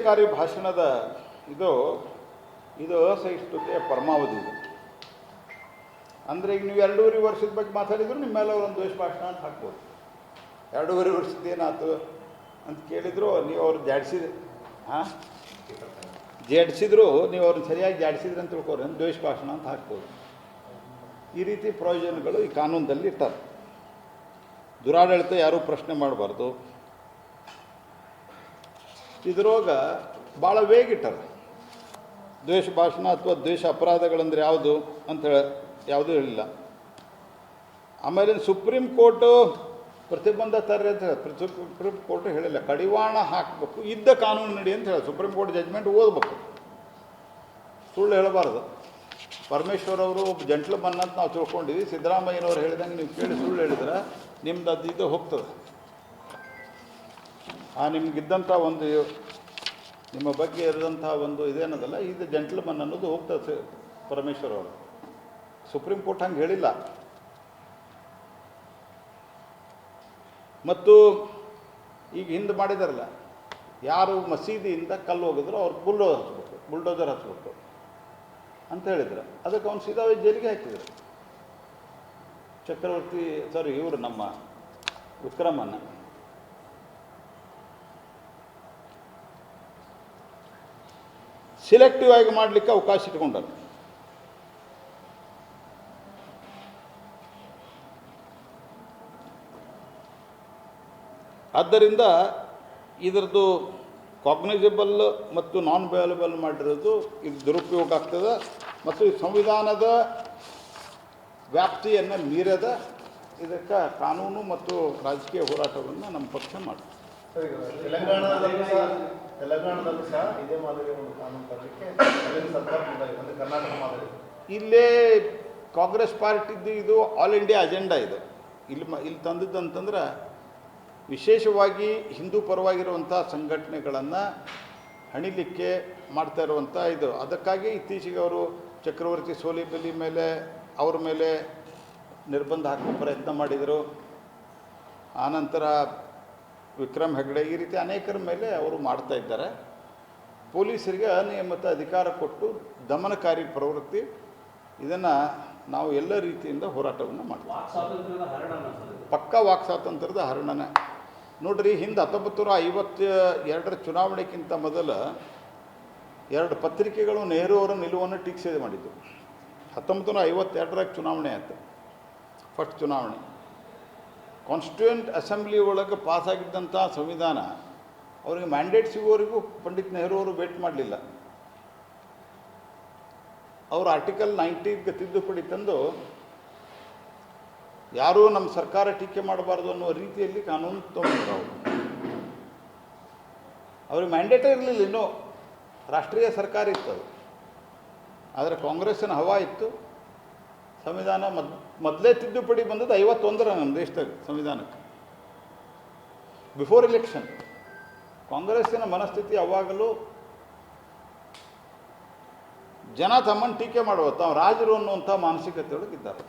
ವಿನಾಶಕಾರಿ ಭಾಷಣದ ಇದು ಅಸಹಿಷ್ಣುತೆಯ ಪರಮಾವಧಿ ಇದು. ಅಂದರೆ ಈಗ ನೀವು 2.5 ವರ್ಷದ ಬಗ್ಗೆ ಮಾತಾಡಿದ್ರು ನಿಮ್ಮ ಮೇಲೆ ಒಂದು ದ್ವೇಷ ಭಾಷಣ ಅಂತ ಹಾಕ್ಬೋದು. 2.5 ವರ್ಷದ ಏನಾಯ್ತು ಅಂತ ಕೇಳಿದ್ರು, ನೀವು ಅವ್ರು ಜಾಡಿಸಿದ್ರು, ನೀವು ಅವ್ರನ್ನ ಸರಿಯಾಗಿ ಜಾಡಿಸಿದ್ರಿ ಅಂತ ತಿಳ್ಕೊರಿ ದ್ವೇಷ ಭಾಷಣ ಅಂತ ಹಾಕ್ಬೋದು. ಈ ರೀತಿ ಪ್ರಯೋಜನಗಳು ಈ ಕಾನೂನದಲ್ಲಿ ಇರ್ತಾರೆ. ದುರಾಡಳಿತ ಯಾರೂ ಪ್ರಶ್ನೆ ಮಾಡಬಾರ್ದು. ಇದ್ರೊಳಗ ಭಾಳ ವೇಗ ಇಟ್ಟಾರೆ. ದ್ವೇಷ ಭಾಷಣ ಅಥವಾ ದ್ವೇಷ ಅಪರಾಧಗಳಂದ್ರೆ ಯಾವುದು ಅಂತ ಯಾವುದೂ ಹೇಳಿಲ್ಲ. ಆಮೇಲೆ ಸುಪ್ರೀಂ ಕೋರ್ಟು ಪ್ರತಿಬಂಧ ತರ್ರಿ ಅಂತ ಹೇಳಿ ಸುಪ್ರೀಂ ಕೋರ್ಟ್ ಹೇಳಿಲ್ಲ. ಕಡಿವಾಣ ಹಾಕಬೇಕು, ಇದ್ದ ಕಾನೂನು ನಡಿ ಅಂತ ಹೇಳಿ ಸುಪ್ರೀಂ ಕೋರ್ಟ್ ಜಡ್ಜ್ಮೆಂಟ್ ಓದಬೇಕು, ಸುಳ್ಳು ಹೇಳಬಾರ್ದು. ಪರಮೇಶ್ವರ್ ಅವರು ಒಬ್ಬ ಜಂಟ್ಲ್ಮನ್ ಅಂತ ನಾವು ತಿಳ್ಕೊಂಡಿದ್ವಿ. ಸಿದ್ದರಾಮಯ್ಯನವ್ರು ಹೇಳಿದಂಗೆ ನೀವು ಕೇಳಿ ಸುಳ್ಳು ಹೇಳಿದ್ರೆ ನಿಮ್ದು ಇದು ಹೋಗ್ತದೆ. ನಿಮಗಿದ್ದಂಥ ಒಂದು ನಿಮ್ಮ ಬಗ್ಗೆ ಇರೋದಂಥ ಒಂದು ಇದೇನದಲ್ಲ, ಇದು ಜಂಟ್ಲ್ಮನ್ ಅನ್ನೋದು ಹೋಗ್ತದೆ. ಪರಮೇಶ್ವರ್ ಅವರು ಸುಪ್ರೀಂ ಕೋರ್ಟ್ ಹಂಗೆ ಹೇಳಿಲ್ಲ. ಮತ್ತು ಈಗ ಹಿಂದೆ ಮಾಡಿದಾರಲ್ಲ, ಯಾರು ಮಸೀದಿಯಿಂದ ಕಲ್ಲು ಹೋಗಿದ್ರು ಅವ್ರು ಬುಲ್ಡೋಜರ್ ಹಚ್ಬೇಕು ಅಂತ ಹೇಳಿದ್ರು. ಅದಕ್ಕೆ ಅವ್ನು ಸೀದಾ ಜೈಲಿಗೆ ಹಾಕಿದ್ರು. ಇವರು ನಮ್ಮ ವಿಕ್ರಮನ್ನ. ಸಿಲೆಕ್ಟಿವ್ ಆಗಿ ಮಾಡಲಿಕ್ಕೆ ಅವಕಾಶ ಇಟ್ಕೊಂಡರು. ಆದ್ದರಿಂದ ಇದರದ್ದು ಕಾಗ್ನಿಸಬಲ್ ಮತ್ತು ನಾನ್ ವ್ಯಾಲ್ಯುಬಲ್ ಮಾಡಿರೋದು ಇದು ದುರುಪಯೋಗ ಆಗ್ತದೆ ಮತ್ತು ಈ ಸಂವಿಧಾನದ ವ್ಯಾಪ್ತಿಯನ್ನು ಮೀರದ ಇದಕ್ಕೆ ಕಾನೂನು ಮತ್ತು ರಾಜಕೀಯ ಹೋರಾಟವನ್ನು ನಮ್ಮ ಪಕ್ಷ ಮಾಡ್ತದೆ. ತೆಲಂಗಾಣದಲ್ಲೂ ಸಹ ಇದೇ ಮಾದರಿ ಒಂದು ಕಾನೂನು ತರಲಿಕ್ಕೆ ಸರ್ಕಾರ ಕರ್ನಾಟಕ ಮಾದರಿ. ಇಲ್ಲೇ ಕಾಂಗ್ರೆಸ್ ಪಾರ್ಟಿದ್ದು ಇದು ಆಲ್ ಇಂಡಿಯಾ ಅಜೆಂಡಾ ಇದು. ಇಲ್ಲಿ ತಂದದ್ದು ಅಂತಂದ್ರೆ ವಿಶೇಷವಾಗಿ ಹಿಂದೂ ಪರವಾಗಿರುವಂಥ ಸಂಘಟನೆಗಳನ್ನು ಹಣಿಲಿಕ್ಕೆ ಮಾಡ್ತಾ ಇರುವಂಥ ಇದು. ಅದಕ್ಕಾಗಿ ಇತ್ತೀಚೆಗೆ ಅವರು ಚಕ್ರವರ್ತಿ ಸೋಲಿಬಲಿ ಅವ್ರ ಮೇಲೆ ನಿರ್ಬಂಧ ಹಾಕುವ ಪ್ರಯತ್ನ ಮಾಡಿದರು. ಆನಂತರ ವಿಕ್ರಮ್ ಹೆಗ್ಡೆ, ಈ ರೀತಿ ಅನೇಕರ ಮೇಲೆ ಅವರು ಮಾಡ್ತಾ ಇದ್ದಾರೆ. ಪೊಲೀಸರಿಗೆ ಅನಿಯಮಿತ ಅಧಿಕಾರ ಕೊಟ್ಟು ದಮನಕಾರಿ ಪ್ರವೃತ್ತಿ. ಇದನ್ನು ನಾವು ಎಲ್ಲ ರೀತಿಯಿಂದ ಹೋರಾಟವನ್ನು ಮಾಡ್ತೀವಿ. ಪಕ್ಕಾ ವಾಕ್ ಸ್ವಾತಂತ್ರ್ಯದ ಹರಣನೆ ನೋಡ್ರಿ. ಹಿಂದೆ 1952 ಚುನಾವಣೆಗಿಂತ ಮೊದಲು 2 ಪತ್ರಿಕೆಗಳು ನೆಹರು ಅವರ ನಿಲುವನ್ನು ಟೀಕಿಸಿ ಮಾಡಿದ್ದು. 1952 ಚುನಾವಣೆ ಆಯಿತು, ಫಸ್ಟ್ ಚುನಾವಣೆ. ಕಾನ್ಸ್ಟಿಟ್ಯೂಯೆಂಟ್ ಅಸೆಂಬ್ಲಿ ಒಳಗೆ ಪಾಸಾಗಿದ್ದಂಥ ಸಂವಿಧಾನ ಅವರಿಗೆ ಮ್ಯಾಂಡೇಟ್ ಸಿಗೋವರೆಗೂ ಪಂಡಿತ್ ನೆಹರು ಅವರು ವೇಟ್ ಮಾಡಲಿಲ್ಲ. ಅವರು ಆರ್ಟಿಕಲ್ 90ಗೆ ತಿದ್ದುಪಡಿ ತಂದು ಯಾರೂ ನಮ್ಮ ಸರ್ಕಾರ ಟೀಕೆ ಮಾಡಬಾರ್ದು ಅನ್ನುವ ರೀತಿಯಲ್ಲಿ ಕಾನೂನು ತೊಗೊಂಡ್ರು. ಅವ್ರಿಗೆ ಮ್ಯಾಂಡೇಟೇ ಇರಲಿಲ್ಲ. ಇನ್ನೂ ರಾಷ್ಟ್ರೀಯ ಸರ್ಕಾರ ಇತ್ತು ಅದು. ಆದರೆ ಕಾಂಗ್ರೆಸ್ಸಿನ ಹವಾ ಇತ್ತು. ಸಂವಿಧಾನ ಮೊದಲೇ ತಿದ್ದುಪಡಿ ಬಂದದ್ದು 51 ನಮ್ಮ ದೇಶದಾಗ ಸಂವಿಧಾನಕ್ಕೆ, ಬಿಫೋರ್ ಎಲೆಕ್ಷನ್. ಕಾಂಗ್ರೆಸ್ಸಿನ ಮನಸ್ಥಿತಿ ಯಾವಾಗಲೂ ಜನ ತಮ್ಮನ್ನು ಟೀಕೆ ಮಾಡುವ ತಾವು ರಾಜರು ಅನ್ನುವಂಥ ಮಾನಸಿಕತೆ ಒಳಗಿದ್ದಾರೆ.